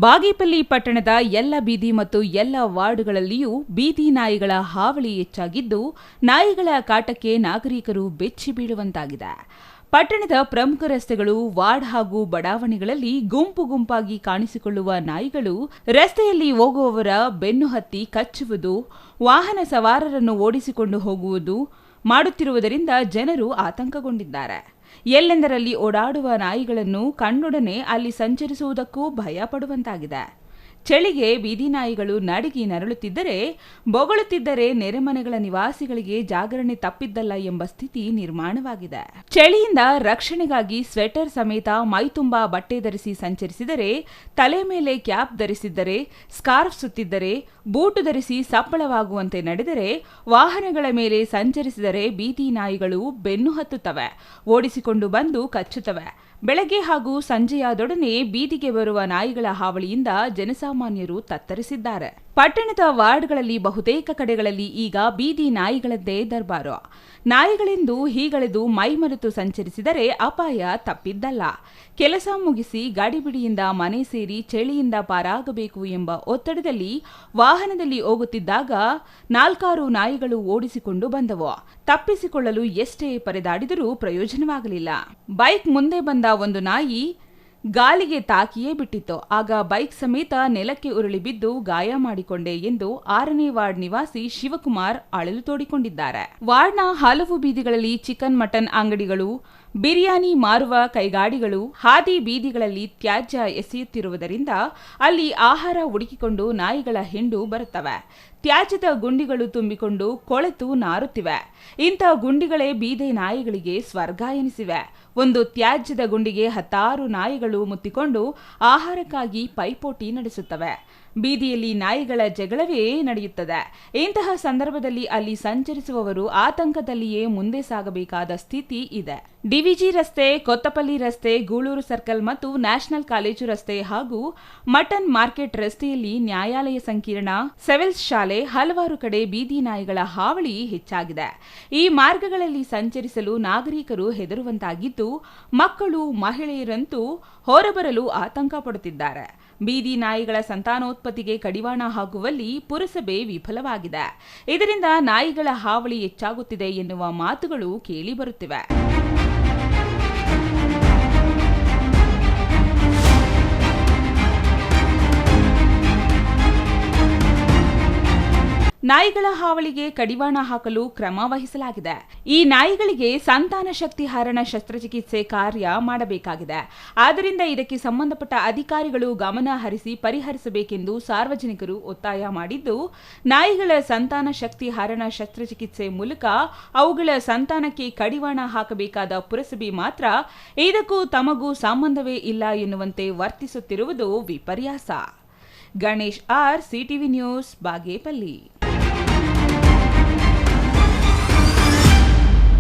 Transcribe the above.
ಬಾಗೇಪಲ್ಲಿ ಪಟ್ಟಣದ ಎಲ್ಲ ಬೀದಿ ಮತ್ತು ಎಲ್ಲ ವಾರ್ಡ್ಗಳಲ್ಲಿಯೂ ಬೀದಿ ನಾಯಿಗಳ ಹಾವಳಿ ಹೆಚ್ಚಾಗಿದ್ದು, ನಾಯಿಗಳ ಕಾಟಕ್ಕೆ ನಾಗರಿಕರು ಬೆಚ್ಚಿ ಬೀಳುವಂತಾಗಿದೆ. ಪಟ್ಟಣದ ಪ್ರಮುಖ ರಸ್ತೆಗಳು, ವಾರ್ಡ್ ಹಾಗೂ ಬಡಾವಣೆಗಳಲ್ಲಿ ಗುಂಪು ಗುಂಪಾಗಿ ಕಾಣಿಸಿಕೊಳ್ಳುವ ನಾಯಿಗಳು ರಸ್ತೆಯಲ್ಲಿ ಹೋಗುವವರ ಬೆನ್ನು ಹತ್ತಿ ಕಚ್ಚುವುದು, ವಾಹನ ಸವಾರರನ್ನು ಓಡಿಸಿಕೊಂಡು ಹೋಗುವುದು ಮಾಡುತ್ತಿರುವುದರಿಂದ ಜನರು ಆತಂಕಗೊಂಡಿದ್ದಾರೆ. ಎಲ್ಲೆಂದರಲ್ಲಿ ಓಡಾಡುವ ನಾಯಿಗಳನ್ನು ಕಂಡೊಡನೆ ಅಲ್ಲಿ ಸಂಚರಿಸುವುದಕ್ಕೂ ಭಯ ಪಡುವಂತಾಗಿದೆ. ಚಳಿಗೆ ಬೀದಿ ನಾಯಿಗಳು ನಡುಗಿ ನರಳುತ್ತಿದ್ದರೆ, ಬೊಗಳುತ್ತಿದ್ದರೆ ನೆರೆಮನೆಗಳ ನಿವಾಸಿಗಳಿಗೆ ಜಾಗರಣೆ ತಪ್ಪಿದ್ದಲ್ಲ ಎಂಬ ಸ್ಥಿತಿ ನಿರ್ಮಾಣವಾಗಿದೆ. ಚಳಿಯಿಂದ ರಕ್ಷಣೆಗಾಗಿ ಸ್ವೆಟರ್ ಸಮೇತ ಮೈತುಂಬಾ ಬಟ್ಟೆ ಧರಿಸಿ ಸಂಚರಿಸಿದರೆ, ತಲೆ ಮೇಲೆ ಕ್ಯಾಪ್ ಧರಿಸಿದ್ದರೆ, ಸ್ಕಾರ್ಫ್ ಸುತ್ತಿದ್ದರೆ, ಬೂಟು ಧರಿಸಿ ಸಪ್ಪಳವಾಗುವಂತೆ ನಡೆದರೆ, ವಾಹನಗಳ ಮೇಲೆ ಸಂಚರಿಸಿದರೆ ಬೀದಿ ನಾಯಿಗಳು ಬೆನ್ನು ಹತ್ತುತ್ತವೆ, ಓಡಿಸಿಕೊಂಡು ಬಂದು ಕಚ್ಚುತ್ತವೆ. ಬೆಳಗ್ಗೆ ಹಾಗೂ ಸಂಜೆಯಾದೊಡನೆ ಬೀದಿಗೆ ಬರುವ ನಾಯಿಗಳ ಹಾವಳಿಯಿಂದ ಜನಸಾಮಾನ್ಯರು ತತ್ತರಿಸಿದ್ದಾರೆ. ಪಟ್ಟಣದ ವಾರ್ಡ್ಗಳಲ್ಲಿ ಬಹುತೇಕ ಕಡೆಗಳಲ್ಲಿ ಈಗ ಬೀದಿ ನಾಯಿಗಳದ್ದೇ ದರ್ಬಾರು. ನಾಯಿಗಳೆಂದು ಹೀಗಳೆದು ಮೈಮರೆತು ಸಂಚರಿಸಿದರೆ ಅಪಾಯ ತಪ್ಪಿದ್ದಲ್ಲ. ಕೆಲಸ ಮುಗಿಸಿ ಗಾಡಿಬಿಡಿಯಿಂದ ಮನೆ ಸೇರಿ ಚಳಿಯಿಂದ ಪಾರಾಗಬೇಕು ಎಂಬ ಒತ್ತಡದಲ್ಲಿ ವಾಹನದಲ್ಲಿ ಹೋಗುತ್ತಿದ್ದಾಗ 4-6 ನಾಯಿಗಳು ಓಡಿಸಿಕೊಂಡು ಬಂದವು. ತಪ್ಪಿಸಿಕೊಳ್ಳಲು ಎಷ್ಟೇ ಪರದಾಡಿದರೂ ಪ್ರಯೋಜನವಾಗಲಿಲ್ಲ. ಬೈಕ್ ಮುಂದೆ ಬಂದ ಒಂದು ನಾಯಿ ಗಾಲಿಗೆ ತಾಕಿಯೇ ಬಿಟ್ಟಿತ್ತು. ಆಗ ಬೈಕ್ ಸಮೇತ ನೆಲಕ್ಕೆ ಉರುಳಿ ಬಿದ್ದು ಗಾಯ ಮಾಡಿಕೊಂಡೆ ಎಂದು 6ನೇ ವಾರ್ಡ್ ನಿವಾಸಿ ಶಿವಕುಮಾರ್ ಅಳಲು ತೋಡಿಕೊಂಡಿದ್ದಾರೆ. ವಾರ್ಡ್ನ ಹಲವು ಬೀದಿಗಳಲ್ಲಿ ಚಿಕನ್ ಮಟನ್ ಅಂಗಡಿಗಳು, ಬಿರಿಯಾನಿ ಮಾರುವ ಕೈಗಾಡಿಗಳು ಹಾದಿ ಬೀದಿಗಳಲ್ಲಿ ತ್ಯಾಜ್ಯ ಎಸೆಯುತ್ತಿರುವುದರಿಂದ ಅಲ್ಲಿ ಆಹಾರ ಹುಡುಕಿಕೊಂಡು ನಾಯಿಗಳ ಹಿಂಡು ಬರುತ್ತವೆ. ತ್ಯಾಜ್ಯದ ಗುಂಡಿಗಳು ತುಂಬಿಕೊಂಡು ಕೊಳೆತು ನಾರುತ್ತಿವೆ. ಇಂಥ ಗುಂಡಿಗಳೇ ಬೀದಿ ನಾಯಿಗಳಿಗೆ ಸ್ವರ್ಗ ಎನಿಸಿವೆ. ಒಂದು ತ್ಯಾಜ್ಯದ ಗುಂಡಿಗೆ 10 ನಾಯಿಗಳು ಮುತ್ತಿಕೊಂಡು ಆಹಾರಕ್ಕಾಗಿ ಪೈಪೋಟಿ ನಡೆಸುತ್ತವೆ. ಬೀದಿಯಲ್ಲಿ ನಾಯಿಗಳ ಜಗಳವೇ ನಡೆಯುತ್ತದೆ. ಇಂತಹ ಸಂದರ್ಭದಲ್ಲಿ ಅಲ್ಲಿ ಸಂಚರಿಸುವವರು ಆತಂಕದಲ್ಲಿಯೇ ಮುಂದೆ ಸಾಗಬೇಕಾದ ಸ್ಥಿತಿ ಇದೆ. ಡಿವಿಜಿ ರಸ್ತೆ, ಕೊತ್ತಪಲ್ಲಿ ರಸ್ತೆ, ಗೂಳೂರು ಸರ್ಕಲ್ ಮತ್ತು ನ್ಯಾಷನಲ್ ಕಾಲೇಜು ರಸ್ತೆ ಹಾಗೂ ಮಟನ್ ಮಾರ್ಕೆಟ್ ರಸ್ತೆಯಲ್ಲಿ ನ್ಯಾಯಾಲಯ ಸಂಕೀರ್ಣ, ಸೆವೆಲ್ಸ್ ಶಾಲೆ, ಹಲವಾರು ಕಡೆ ಬೀದಿ ನಾಯಿಗಳ ಹಾವಳಿ ಹೆಚ್ಚಾಗಿದೆ. ಈ ಮಾರ್ಗಗಳಲ್ಲಿ ಸಂಚರಿಸಲು ನಾಗರಿಕರು ಹೆದರುವಂತಾಗಿದ್ದು, ಮಕ್ಕಳು, ಮಹಿಳೆಯರಂತೂ ಹೊರಬರಲು ಆತಂಕ ಪಡುತ್ತಿದ್ದಾರೆ. ಬೀದಿ ನಾಯಿಗಳ ಸಂತಾನೋತ್ಪತ್ತಿಗೆ ಕಡಿವಾಣ ಹಾಕುವಲ್ಲಿ ಪುರಸಭೆ ವಿಫಲವಾಗಿದೆ. ಇದರಿಂದ ನಾಯಿಗಳ ಹಾವಳಿ ಹೆಚ್ಚಾಗುತ್ತಿದೆ ಎನ್ನುವ ಮಾತುಗಳು ಕೇಳಿಬರುತ್ತಿವೆ. ನಾಯಿಗಳ ಹಾವಳಿಗೆ ಕಡಿವಾಣ ಹಾಕಲು ಕ್ರಮ ವಹಿಸಲಾಗಿದೆ. ಈ ನಾಯಿಗಳಿಗೆ ಸಂತಾನ ಶಕ್ತಿ ಹರಣ ಶಸ್ತ್ರಚಿಕಿತ್ಸೆ ಕಾರ್ಯ ಮಾಡಬೇಕಾಗಿದೆ. ಆದ್ದರಿಂದ ಇದಕ್ಕೆ ಸಂಬಂಧಪಟ್ಟ ಅಧಿಕಾರಿಗಳು ಗಮನ ಹರಿಸಿ ಪರಿಹರಿಸಬೇಕೆಂದು ಸಾರ್ವಜನಿಕರು ಒತ್ತಾಯ ಮಾಡಿದ್ದು, ನಾಯಿಗಳ ಸಂತಾನ ಶಕ್ತಿ ಹರಣ ಶಸ್ತ್ರಚಿಕಿತ್ಸೆ ಮೂಲಕ ಅವುಗಳ ಸಂತಾನಕ್ಕೆ ಕಡಿವಾಣ ಹಾಕಬೇಕಾದ ಪುರಸಭೆ ಮಾತ್ರ ಇದಕ್ಕೂ ತಮಗೂ ಸಂಬಂಧವೇ ಇಲ್ಲ ಎನ್ನುವಂತೆ ವರ್ತಿಸುತ್ತಿರುವುದು ವಿಪರ್ಯಾಸ. Ganesh R, CTV News, Bagepalli.